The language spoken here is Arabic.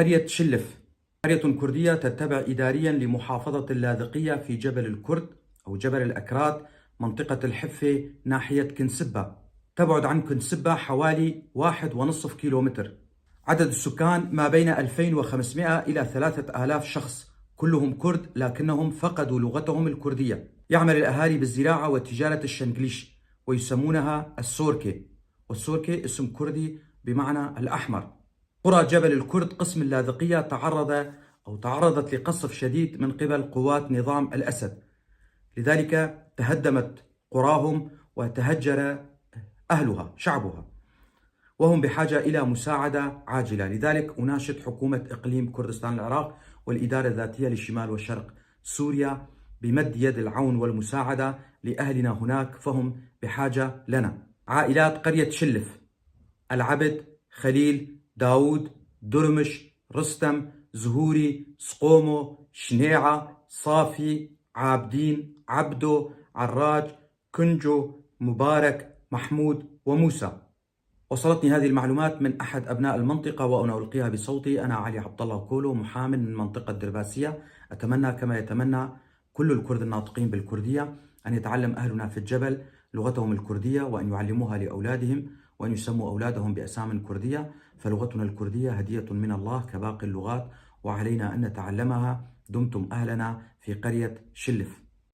قرية شلف قرية كردية تتبع إداريا لمحافظة اللاذقية في جبل الكرد أو جبل الأكراد، منطقة الحفة ناحية كنسبة. تبعد عن كنسبة حوالي 1.5 كيلومتر. عدد السكان ما بين 2500 إلى 3000 شخص، كلهم كرد لكنهم فقدوا لغتهم الكردية. يعمل الأهالي بالزراعة وتجارة الشنقليش ويسمونها السوركي، والسوركي اسم كردي بمعنى الأحمر. قرى جبل الكرد قسم اللاذقية تعرضت لقصف شديد من قبل قوات نظام الأسد، لذلك تهدمت قراهم وتهجر أهلها شعبها، وهم بحاجة إلى مساعدة عاجلة. لذلك أناشد حكومة إقليم كردستان العراق والإدارة الذاتية لشمال وشرق سوريا بمد يد العون والمساعدة لأهلنا هناك، فهم بحاجة لنا. عائلات قرية شلف: العبد، خليل، داود، درمش، رستم، زهوري، سقومو، شنيعة، صافي، عابدين، عبدو، عراج، كنجو، مبارك، محمود وموسى. وصلتني هذه المعلومات من أحد أبناء المنطقة وأنا ألقيها بصوتي. أنا علي عبد الله كولو، محامٍ من منطقة درباسية. أتمنى كما يتمنى كل الكرد الناطقين بالكردية أن يتعلم أهلنا في الجبل لغتهم الكردية وأن يعلموها لأولادهم وأن يسموا أولادهم بأسامٍ كردية، فلغتنا الكردية هدية من الله كباقي اللغات وعلينا أن نتعلمها. دمتم أهلنا في قرية شلف.